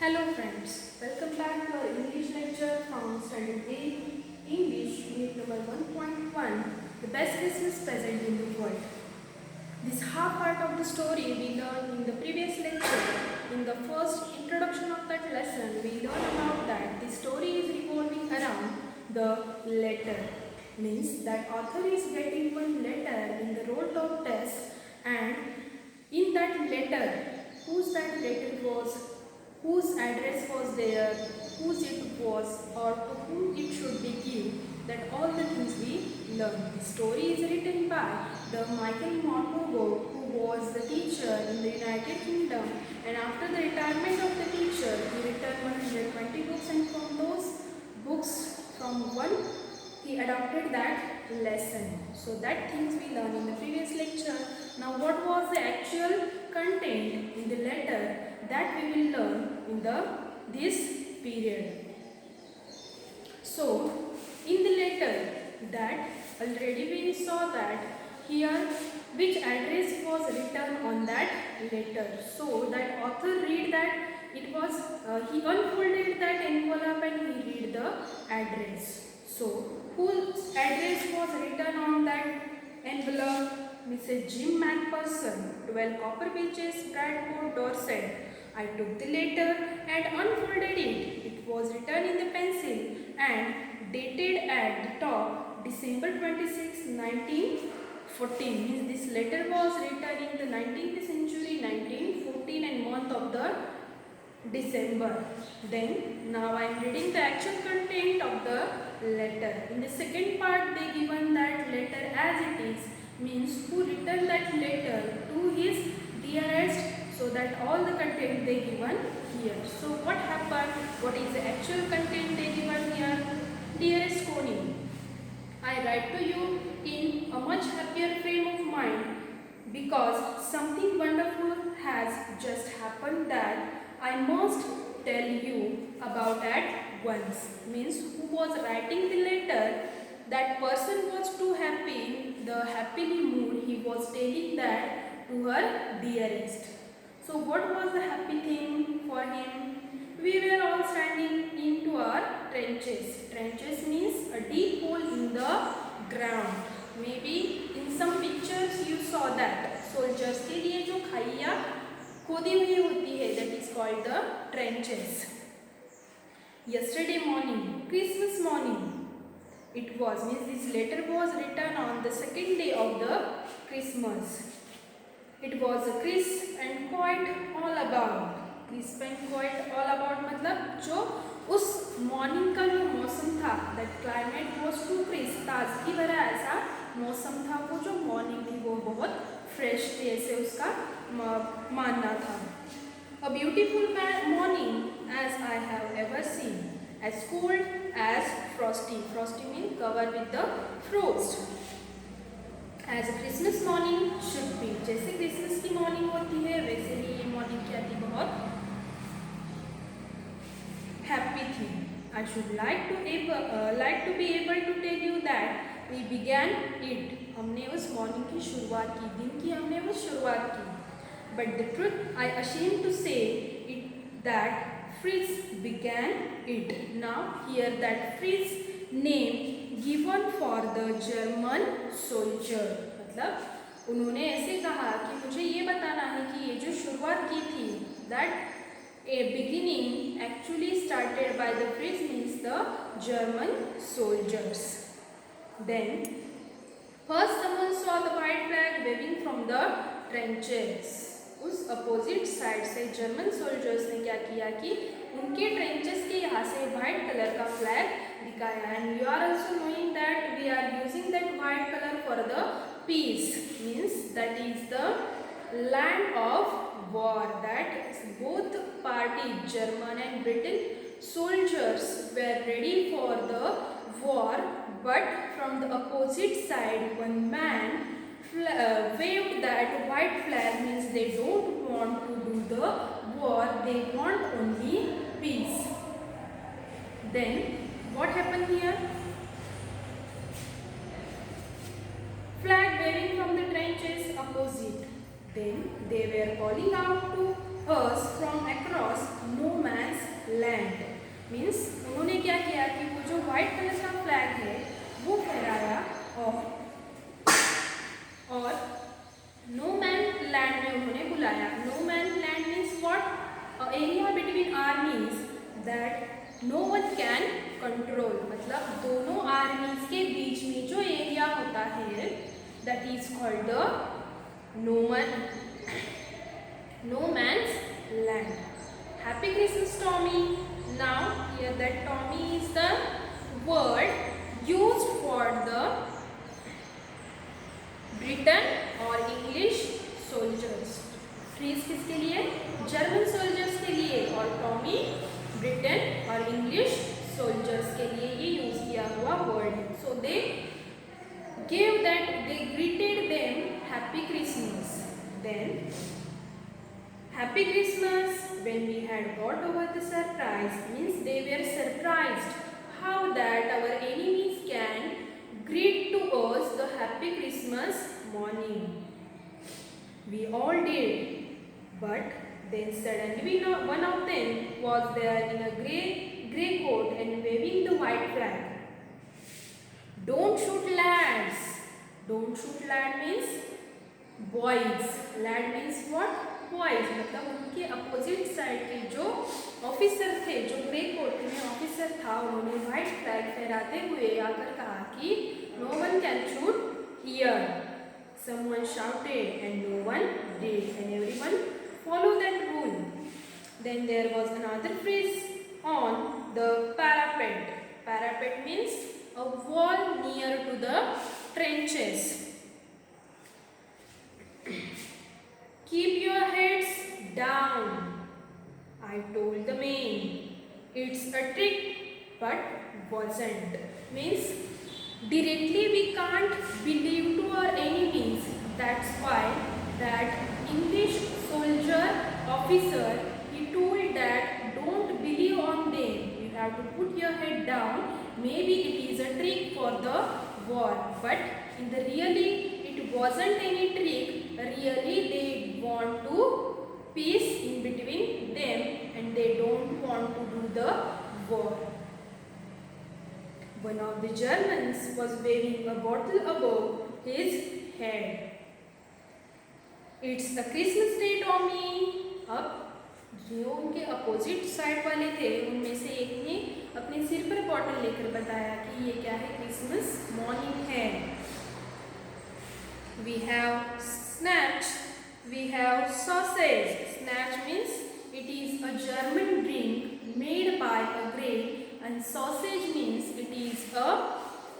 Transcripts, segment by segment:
Hello friends, welcome back to our English lecture from Standard VIII English Unit number 1.1, the best Christmas present in the world. This half part of the story we learned in the previous lecture. In the first introduction of that lesson, we learned about that the story is revolving around the letter. Means that author is getting one letter in the roll top test, and in that letter, whose that letter was, whose address was there, whose it was, or to whom it should be given, that all the things we learn. The story is written by the Michael Morpurgo, who was the teacher in the United Kingdom, and after the retirement of the teacher, he returned 120 books, and from those books, from one, he adopted that lesson. So that things we learned in the previous lecture. Now what was the actual content in the letter, that we will learn in this period. So in the letter, that already we saw that here which address was written on that letter. So that author read that it was he unfolded that envelope and he read the address. So whose address was written on that envelope? Mrs. Jim Macpherson, 12 Copper Beaches, Bradford, Dorset. I took the letter and unfolded it. It was written in the pencil and dated at the top December 26, 1914. Means this letter was written in the 19th century, 1914, and month of the December. Then now I am reading the actual content of the letter. In the second part, they given that letter as it is. Means who written that letter to his dearest, so that all the content they given here. So what happened? What is the actual content they given here? Dearest Connie, I write to you in a much happier frame of mind because something wonderful has just happened that I must tell you about at once. Means who was writing the letter, that person was too happy, in the happily mood, he was telling that to her dearest. So what was the happy thing for him? We were all standing into our trenches. Trenches means a deep hole in the ground. Maybe in some pictures you saw that. Soldiers के लिए जो खाइयाँ खोदी हुई होती है, that is called the trenches. Yesterday morning, Christmas morning, it was, means this letter was written on the second day of the Christmas. It was a crisp and quiet all about. Crisp and quiet all about मतलब जो उस morning का जो मौसम था, that climate was too crisp, ताजगी भरा ऐसा मौसम था, वो जो मॉर्निंग थी वो बहुत फ्रेश थी, ऐसे उसका मानना था. A beautiful morning as I have ever seen. As cold as frosty. Frosty means covered with the frost. As a Christmas morning should be. जैसे क्रिसमस की मॉर्निंग होती है, वैसे ही ये मॉर्निंग क्या थी, बहुत हैप्पी थी. I should like to be able to tell you that we began it. हमने उस मॉर्निंग की शुरुआत की, दिन की हमने वो शुरुआत की. But the truth, I ashamed to say it that Fritz began it. Now here that Fritz name given for the German soldier. मतलब उन्होंने ऐसे कहा कि मुझे ये बताना है कि ये जो शुरुआत की थी, that a beginning actually started by the Fritz means the German soldiers. Then first someone saw the white flag waving from the trenches. उस अपोजिट साइड से जर्मन सोल्जर्स ने क्या किया कि उनके ट्रेंचेस के यहाँ से वाइट कलर का फ्लैग दिखाया. And you are also knowing that we are using that white colour for the peace. Means that is the land of war. That both party, German and British soldiers, were ready for the war, but from the opposite side one man waved that white flag. Means they don't want to do the war, they want only peace. Then what happened here? Flag waving from the trenches opposite. Then they were calling out to us from across no man's means उन्होंने क्या किया कि वो जो white colour का flag है वो फहराया और नो मैन लैंड में उन्होंने बुलाया. No man land means what? Area between armies that no one can control. मतलब दोनों आर्मीज के बीच में जो एरिया होता है that is called the no man's land. Happy Christmas, Tommy. Now here that Tommy is the word used for the Britain or English soldiers. Trees किसके लिए? German soldiers के लिए. और टॉमी ब्रिटेन और इंग्लिश सोल्जर्स के लिए ये use किया हुआ वर्ड है. सो दे gave that they greeted them happy Christmas. Then happy Christmas when we had got over the surprise means they were surprised how that our enemies can greet to us the happy Christmas morning. We all did, but then suddenly one of them was there in a grey coat and waving the white flag. Don't shoot lads. Don't shoot lad means boys. Lad means what? Boys. मतलब उनके opposite side के जो officer थे, जो grey coat में officer था, उन्होंने white flag फहराते हुए आकर कहा कि no one can shoot here. Someone shouted and no one did, and everyone followed that rule. Then there was another phrase on the parapet. Parapet means a wall near to the trenches. Keep your heads down, I told the men. It's a trick, but wasn't. Means directly we can't believe to our enemies. That's why that English soldier officer, he told that don't believe on them. You have to put your head down. Maybe it is a trick for the war, but in the really it wasn't any trick. Really they want to peace in between them and they don't want to do the war. One of the Germans was waving a bottle above his head. It's a Christmas day, Tommy. अब जो उनके opposite side वाले थे उनमें से एक ने अपने सिर पर बॉटल लेकर बताया कि ये क्या है, क्रिसमस मॉर्निंग है. We have snatch, we have sausage. Snatch means it is a German drink made by a grape, and sausage means it is a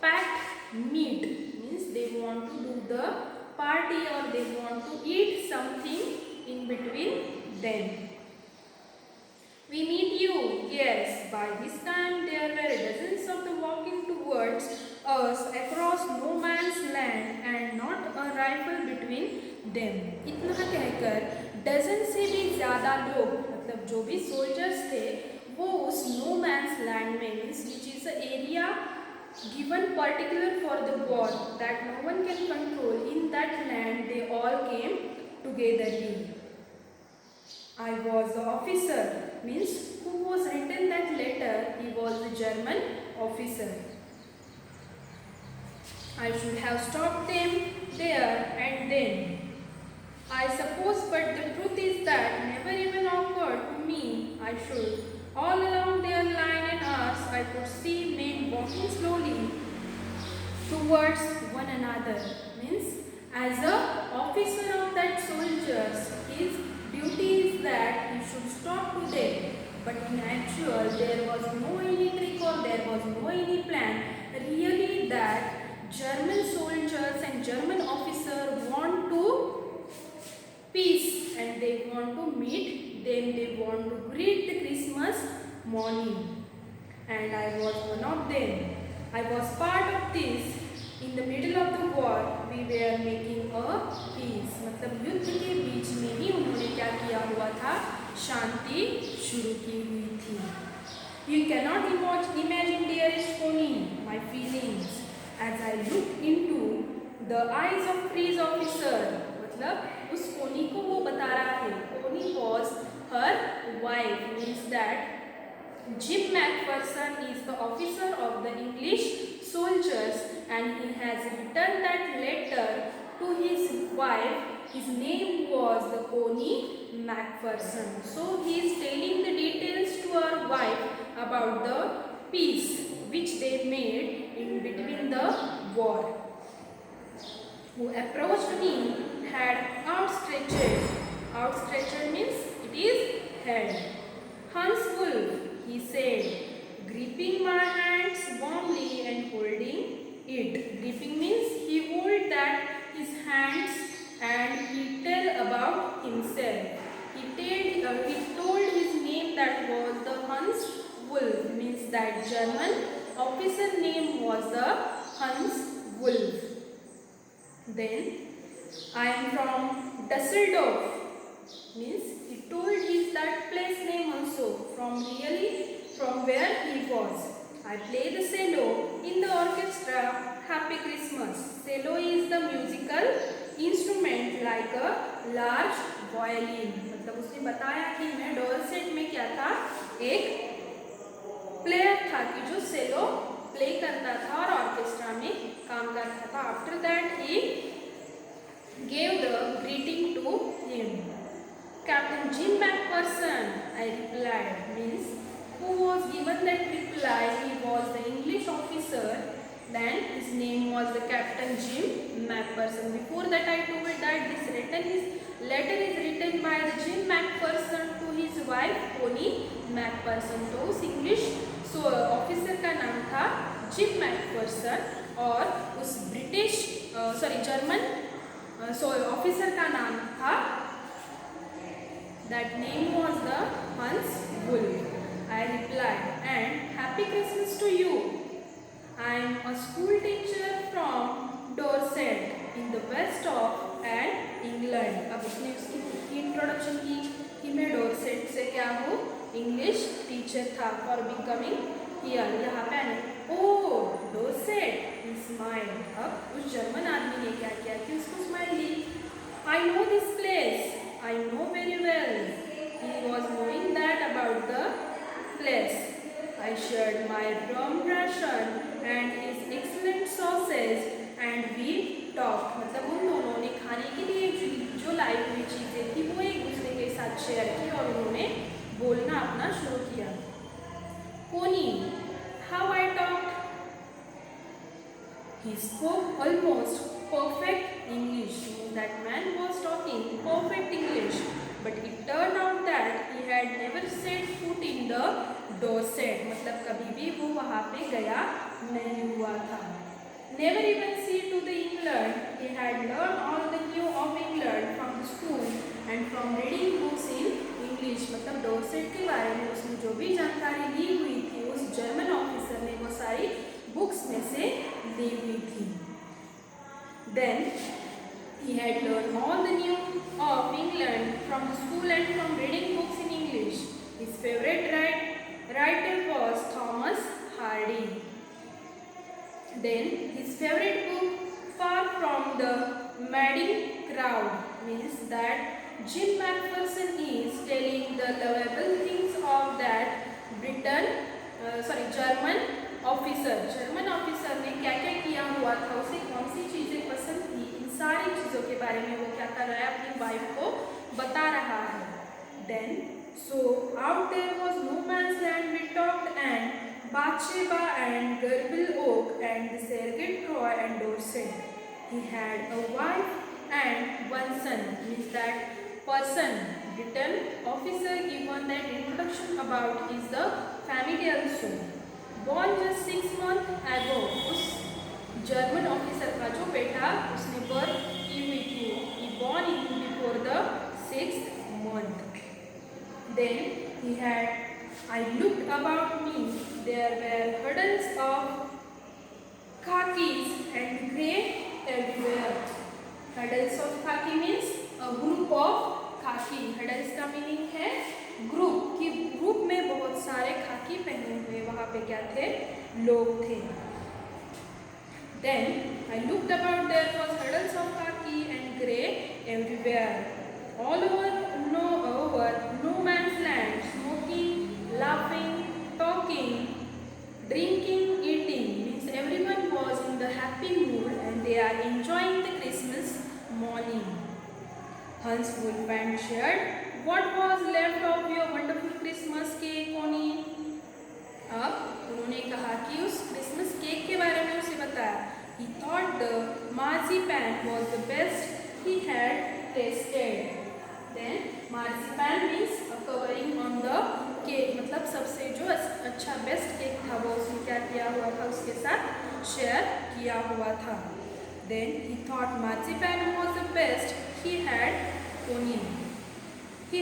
packed meat. Means they want to do the party or they want to eat something in between them. We meet you. Yes, by this time there were dozens of them walking towards us across no man's land and not a rifle between them. इतना कहकर dozen से भी ज़्यादा लोग, मतलब जो भी soldiers थे, वो उस नो मैंस लैंड में means which is a area given particular for the war that no one can control. In that land they all came togetherly. I was the officer means who was written that letter. He was the German officer. I should have stopped them there and then, I suppose, but the truth is that never even occurred to me. I should. All along their line and us, I could see men walking slowly towards one another. Means as a officer of that soldiers, his duty is that he should stop to them. But in actual, there was no any trick or there was no any plan. Really that German soldiers and German officers want to peace and they want to meet them. They want to greet the Christmas morning. And I was one of them. I was part of this. In the middle of the war, we were making a peace. मतलब युद्ध के बीच में ही उन्होंने क्या किया हुआ था, शांति शुरू की हुई थी. You cannot imagine, dearest Pony, my feelings as I looked into the eyes of freeze officer. मतलब उस पोनी को वो बता रहा है. Pony was her wife, means that Jim Macpherson is the officer of the English soldiers, and he has written that letter to his wife. His name was the Connie Macpherson. So he is telling the details to our wife about the peace which they made in between the war. Who approached me had outstretched means it is held. Hans Wolf, he said, gripping my hands warmly and holding it. Gripping means he hold that his hands and he tell about himself. He told his name that was the Hans Wolf, means that German officer name was the Hans Wolf. Then I am from Dusseldorf, means he told his that place name also from where he was. I play the cello in the orchestra. Happy Christmas. Cello is the musical instrument like a large violin. मतलब उसने बताया कि मैं Dorset में क्या था, एक player था कि जो सेलो प्ले करता था और ऑर्केस्ट्रा में काम करता था. After that he gave the greeting to him. Captain Jim Macpherson, I replied, means who was given that reply, he was the English officer, then his name was the Captain Jim Macpherson. Before that I told that this letter is written by the Jim Macpherson to his wife Connie Macpherson. तो उस English officer का नाम था gym Macpherson और उस German officer का नाम था, that name was the Hans Wolf. I replied, and happy Christmas to you. I am a school teacher from Dorset in the west of England. अब उसने उसकी इंट्रोडक्शन की कि मैं डोरसेट से क्या हूँ, इंग्लिश टीचर था फॉर बिकमिंग हियर. यहाँ पे आने ओह डोरसेट स्माइल. अब उस जर्मन आदमी ने क्या किया कि उसको smile the. I know this place, I know very well. He was knowing that about the place. I shared my rum ration and his excellent sauces and we talked. मतलब उन दोनों ने खाने के लिए जो लाई हुई चीज़ें थी वो एक दूसरे के साथ शेयर की और उन्होंने बोलना अपना शुरू किया. Connie, how I talked? He spoke almost perfect English. That man was talking perfect English, but it turned out that he had never set foot in the Dorset. मतलब कभी भी वो वहाँ पे गया नहीं हुआ था. Never even see to the England. He had learned all the new of England from the school and from reading books in English. मतलब डोरसेट के बारे में उसने जो भी जानकारी ली हुई थी उस जर्मन ऑफिसर ने वो सारी बुक्स में से ली हुई थी. Then he had learned all the new of England from the school and from reading books in English. His favorite writer was Thomas Hardy. Then his favorite book, Far from the Madding Crowd, means that Jim Macpherson is telling the lovable things of that German officer ने क्या क्या किया हुआ था, उसे कौन सी चीज़ें पसंद थी, इन सारी चीज़ों के बारे में वो क्या कर रहा है, अपनी वाइफ को बता रहा है. Then so out there was no man's land. We talked and Bathsheba and Gerbil Oak and the Sergent Croy and Dorset. He had a wife and one son, means that person written officer given that introduction about is the family also. Born just 6 months ago. उस German officer का जो बेटा उसने birth की हुई थी, he born before the 6th month. Then he had, I looked about me, there were huddles of khakis and grey everywhere. Huddles of khaki means a group of khaki. Huddles का meaning है group, कि group में बहुत सारे खाकी पहने हुए वहाँ पे क्या थे, लोग थे. Then I looked about, there was huddles of khaki and grey everywhere. All over no man's land, smoking, laughing, talking. Hans, Wolf and shared. What was left of your wonderful Christmas cake, Connie? अब उन्होंने कहा कि उस Christmas cake के बारे में उसे बताया. He thought the marzipan was the best he had tasted. Then marzipan means a covering on the cake. मतलब सबसे जो अच्छा बेस्ट केक था वो उसने क्या किया हुआ था उसके साथ शेयर किया हुआ था. Then he thought marzipan was the best he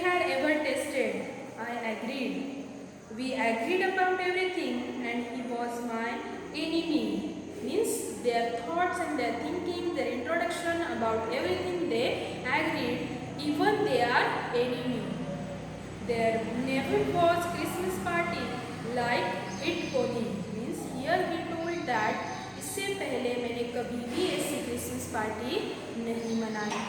had ever tasted. I agreed. We agreed about everything and he was my enemy. Means their thoughts and their thinking, their introduction about everything they agreed, even they are enemy. There never was Christmas party like it Connie. Means here he told that इससे पहले मैंने कभी भी ऐसी Christmas party नहीं मनाई.